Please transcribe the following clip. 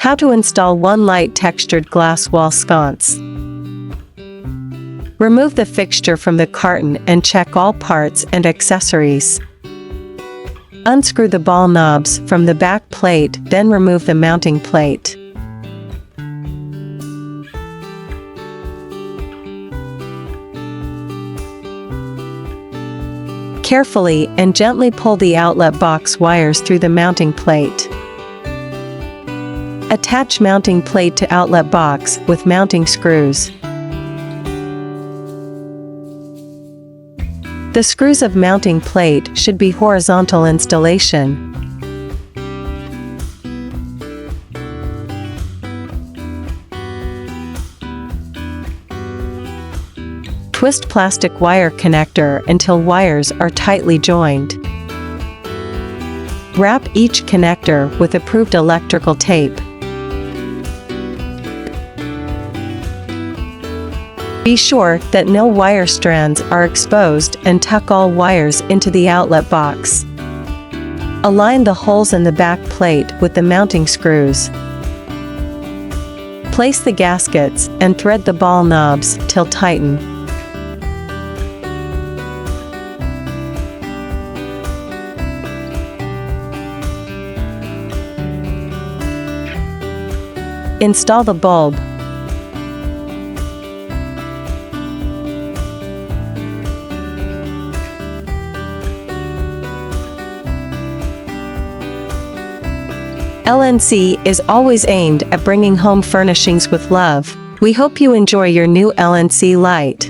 How to install one light textured glass wall sconce. Remove the fixture from the carton and check all parts and accessories. Unscrew the ball knobs from the back plate, then remove the mounting plate. Carefully and gently pull the outlet box wires through the mounting plate. Attach mounting plate to outlet box with mounting screws. The screws of mounting plate should be horizontal installation. Twist plastic wire connector until wires are tightly joined. Wrap each connector with approved electrical tape. Be sure that no wire strands are exposed and tuck all wires into the outlet box. Align the holes in the back plate with the mounting screws. Place the gaskets and thread the ball knobs till tighten. Install the bulb. LNC is always aimed at bringing home furnishings with love. We hope you enjoy your new LNC light.